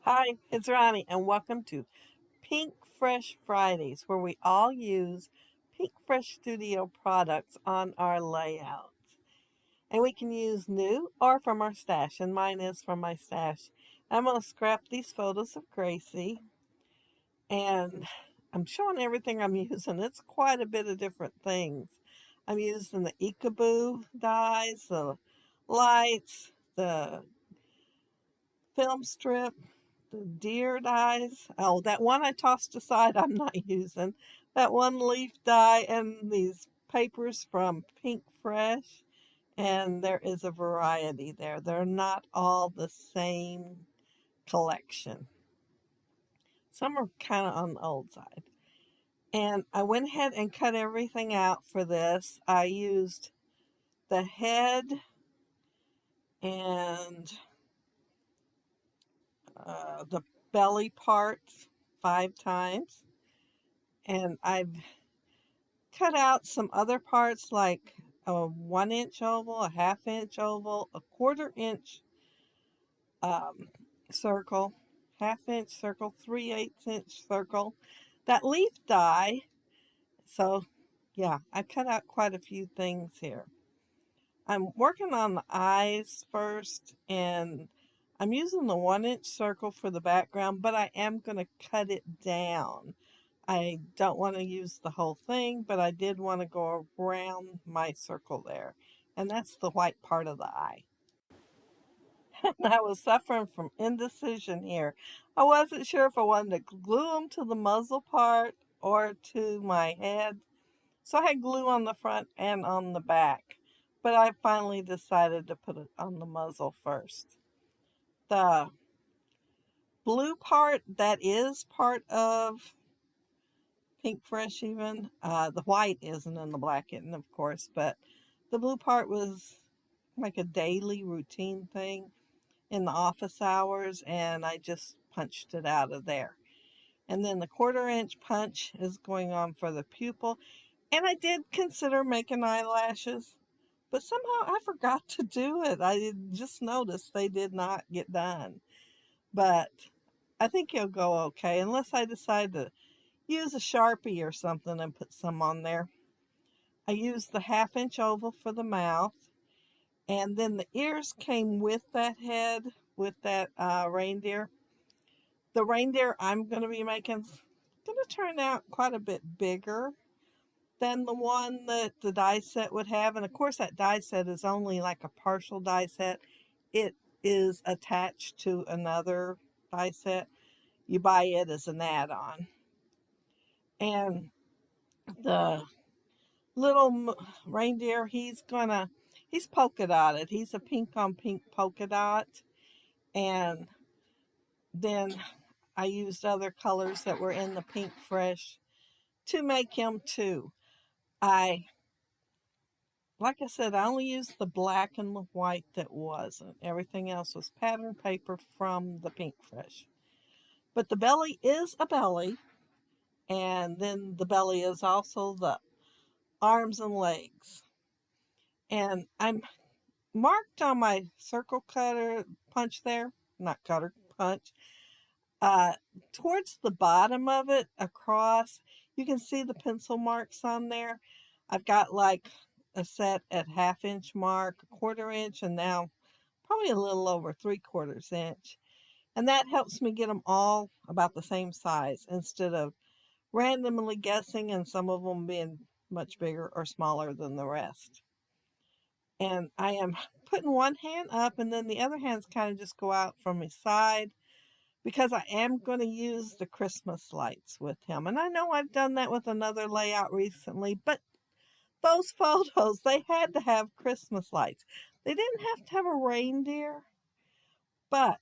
Hi, it's Ronnie, and welcome to Pinkfresh Fridays, where we all use Pinkfresh Studio products on our layouts. And we can use new or from our stash, and mine is from my stash. I'm going to scrap these photos of Gracie, and I'm showing everything I'm using. It's quite a bit of different things. I'm using the Ikeboo dies, the lights, the film strip, the deer dies. Oh, that one I tossed aside I'm not using. That one leaf die and these papers from Pink Fresh. And there is a variety there. They're not all the same collection. Some are kind of on the old side. And I went ahead and cut everything out for this. I used the head and the belly parts 5 times. And I've cut out some other parts like a 1 inch oval, a ½ inch oval, a 1/4 inch um, circle, ½ inch circle, 3/8 inch circle, that leaf die. So yeah, I cut out quite a few things here. I'm working on the eyes first, and I'm using the 1 inch circle for the background, but I am going to cut it down. I don't want to use the whole thing, but I did want to go around my circle there. And that's the white part of the eye. And I was suffering from indecision here. I wasn't sure if I wanted to glue them to the muzzle part or to my head. So I had glue on the front and on the back. But I finally decided to put it on the muzzle first. The blue part, that is part of Pinkfresh even. The white isn't and the black isn't, of course, but the blue part was like a daily routine thing in the office hours, and I just punched it out of there. And then the 1/4 inch punch is going on for the pupil. And I did consider making eyelashes, but somehow I forgot to do it. I just noticed they did not get done. But I think it'll go okay, unless I decide to use a Sharpie or something and put some on there. I used the ½ inch oval for the mouth, and then the ears came with that head, with that reindeer. The reindeer I'm going to be making is going to turn out quite a bit bigger than the one that the die set would have. And of course, that die set is only like a partial die set. It is attached to another die set. You buy it as an add-on. And the little reindeer, he's polka dotted. He's a pink on pink polka dot. And then I used other colors that were in the Pinkfresh to make him too. Like I said, I only used the black and the white that wasn't. Everything else was pattern paper from the Pinkfresh. But the belly is a belly, and then the belly is also the arms and legs. And I'm marked on my circle cutter punch there, not cutter, punch, uh, towards the bottom of it across. You can see the pencil marks on there. I've got like a set at ½ inch mark, a 1/4 inch, and now probably a little over 3/4 inch. And that helps me get them all about the same size instead of randomly guessing and some of them being much bigger or smaller than the rest. And I am putting one hand up, and then the other hands kind of just go out from his side because I am going to use the Christmas lights with him. And I know I've done that with another layout recently, but those photos, they had to have Christmas lights. They didn't have to have a reindeer, but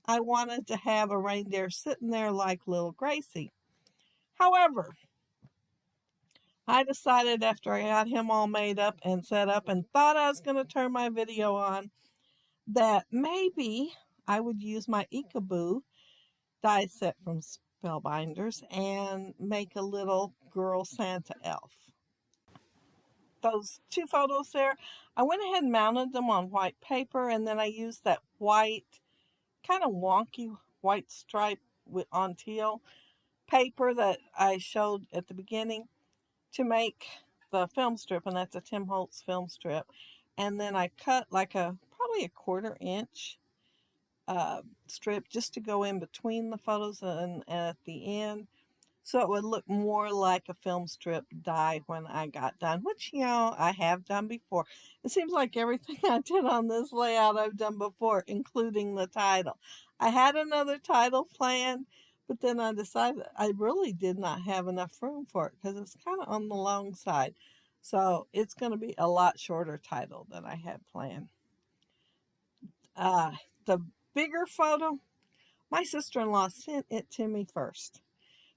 I wanted to have a reindeer sitting there like little Gracie. However, I decided after I got him all made up and set up and thought I was going to turn my video on that maybe I would use my Ikeboo die set from Spellbinders and make a little girl Santa elf. Those two photos there, I went ahead and mounted them on white paper, and then I used that white, kind of wonky white stripe on teal paper that I showed at the beginning to make the film strip, and that's a Tim Holtz film strip. And then I cut like probably a 1/4 inch strip just to go in between the photos and at the end, so it would look more like a film strip die when I got done, which, I have done before. It seems like everything I did on this layout I've done before, including the title. I had another title planned, but then I decided I really did not have enough room for it because it's kind of on the long side. So it's going to be a lot shorter title than I had planned. Uh, the bigger photo, my sister-in-law sent it to me first.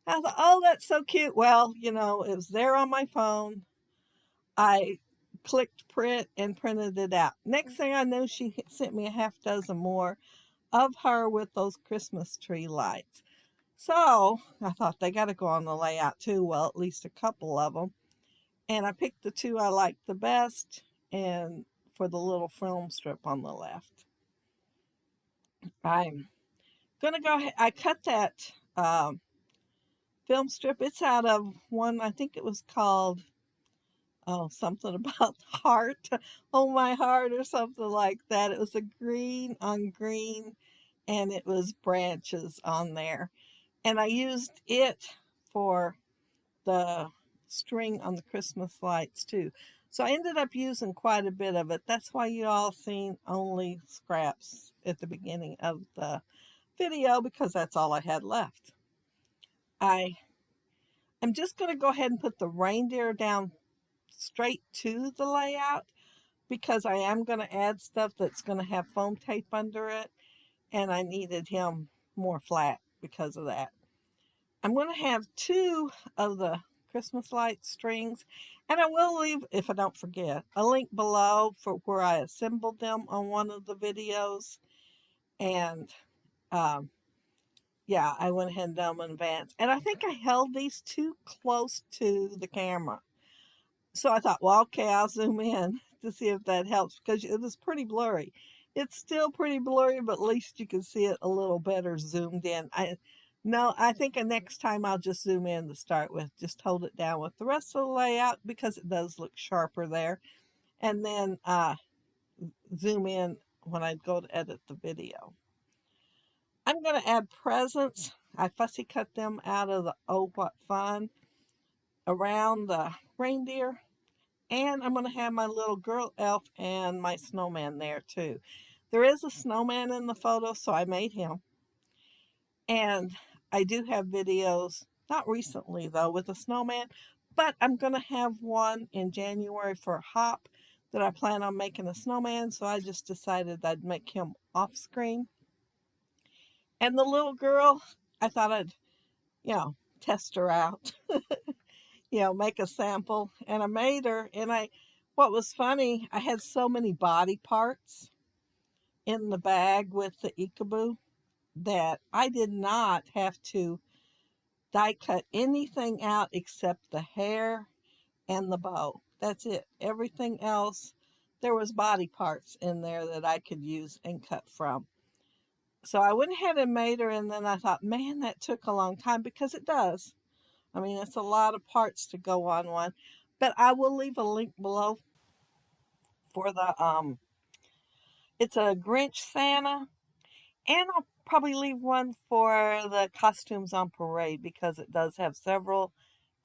I thought, oh, that's so cute. Well, it was there on my phone. I clicked print and printed it out. Next thing I know, she sent me a half dozen more of her with those Christmas tree lights. So I thought they got to go on the layout too. Well, at least a couple of them. And I picked the two I liked the best, and for the little film strip on the left. I'm going to go ahead. I cut that film strip. It's out of one, I think it was called, something about heart, oh my heart, or something like that. It was a green on green, and it was branches on there. And I used it for the string on the Christmas lights too. So I ended up using quite a bit of it. That's why you all seen only scraps at the beginning of the video, because that's all I had left. I'm just going to go ahead and put the reindeer down straight to the layout, because I am going to add stuff that's going to have foam tape under it, and I needed him more flat because of that. I'm going to have two of the Christmas light strings, and I will leave, if I don't forget, a link below for where I assembled them on one of the videos. And yeah, I went ahead and done them in advance. And I think I held these too close to the camera. So I thought, well, okay, I'll zoom in to see if that helps, because it was pretty blurry. It's still pretty blurry, but at least you can see it a little better zoomed in. I think next time I'll just zoom in to start with. Just hold it down with the rest of the layout, because it does look sharper there. And then zoom in when I go to edit the video. I'm going to add presents. I fussy cut them out of the Oh What Fun around the reindeer. And I'm going to have my little girl elf and my snowman there too. There is a snowman in the photo, so I made him. And I do have videos, not recently though, with a snowman, but I'm going to have one in January for a hop that I plan on making a snowman, so I just decided I'd make him off screen. And the little girl, I thought I'd, test her out, make a sample. And I made her, and what was funny, I had so many body parts in the bag with the Ikeboo that I did not have to die cut anything out except the hair and the bow. That's it. Everything else, there was body parts in there that I could use and cut from. So I went ahead and made her, and then I thought, man, that took a long time, because it does. I mean, it's a lot of parts to go on one. But I will leave a link below for it's a Grinch Santa, and I'll probably leave one for the costumes on parade, because it does have several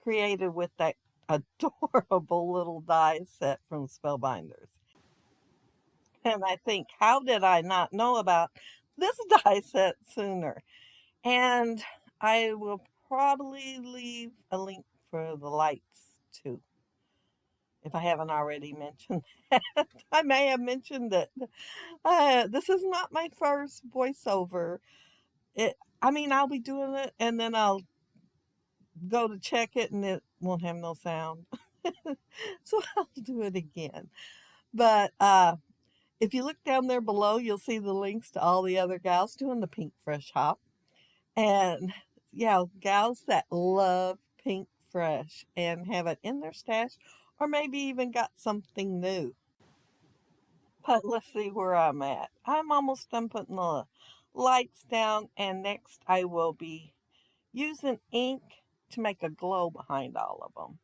created with that adorable little die set from Spellbinders. And I think, how did I not know about this die set sooner? And I will probably leave a link for the lights too, if I haven't already mentioned that. I may have mentioned it. This is not my first voiceover. I'll be doing it, and then I'll go to check it, and it won't have no sound. So I'll do it again. But if you look down there below, you'll see the links to all the other gals doing the Pinkfresh hop. And yeah, gals that love Pinkfresh and have it in their stash, or maybe even got something new. But let's see where I'm at. I'm almost done putting the lights down, and next I will be using ink to make a glow behind all of them.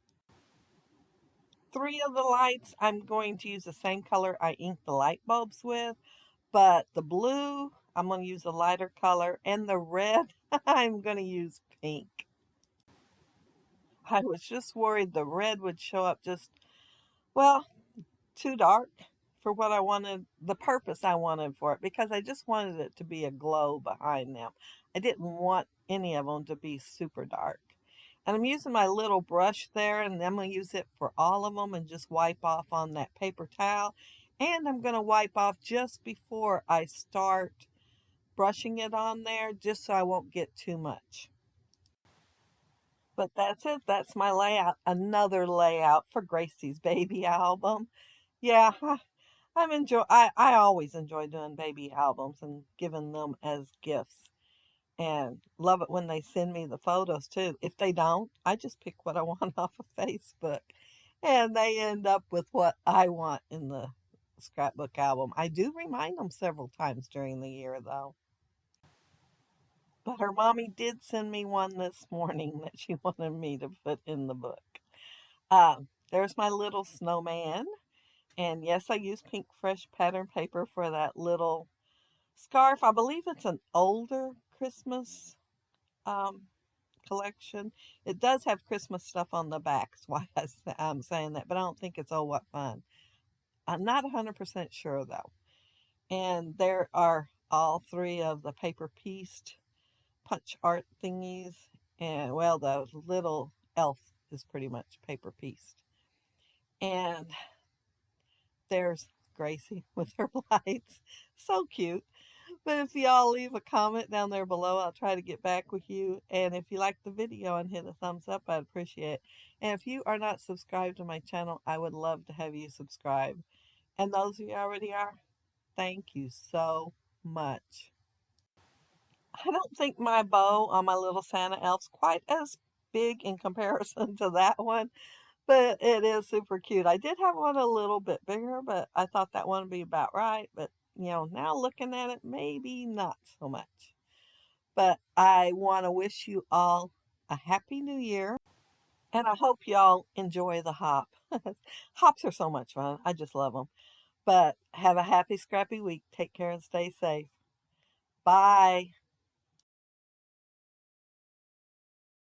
Three of the lights, I'm going to use the same color I inked the light bulbs with, but the blue, I'm going to use a lighter color, and the red, I'm going to use pink. I was just worried the red would show up just, well, too dark for what I wanted, the purpose I wanted for it, because I just wanted it to be a glow behind them. I didn't want any of them to be super dark. And I'm using my little brush there, and I'm going to use it for all of them and just wipe off on that paper towel. And I'm going to wipe off just before I start brushing it on there, just so I won't get too much. But that's it. That's my layout. Another layout for Gracie's baby album. Yeah, I always enjoy doing baby albums and giving them as gifts. And love it when they send me the photos too. If they don't, I just pick what I want off of Facebook. And they end up with what I want in the scrapbook album. I do remind them several times during the year though. But her mommy did send me one this morning that she wanted me to put in the book. There's my little snowman. And yes, I use Pinkfresh pattern paper for that little scarf. I believe it's an older Christmas um, collection. It does have Christmas stuff on the back. That's why I'm saying that. But I don't think it's Oh What Fun. I'm not 100% sure though. And there are all three of the paper pieced punch art thingies. And well, the little elf is pretty much paper pieced. And there's Gracie with her lights. So cute. But if y'all leave a comment down there below, I'll try to get back with you. And if you like the video and hit a thumbs up, I'd appreciate it. And if you are not subscribed to my channel, I would love to have you subscribe. And those of you already are, thank you so much. I don't think my bow on my little Santa elf's quite as big in comparison to that one, but it is super cute. I did have one a little bit bigger, but I thought that one would be about right. But, now looking at it, maybe not so much. But I want to wish you all a happy new year. And I hope y'all enjoy the hop. Hops are so much fun. I just love them. But have a happy, scrappy week. Take care and stay safe. Bye.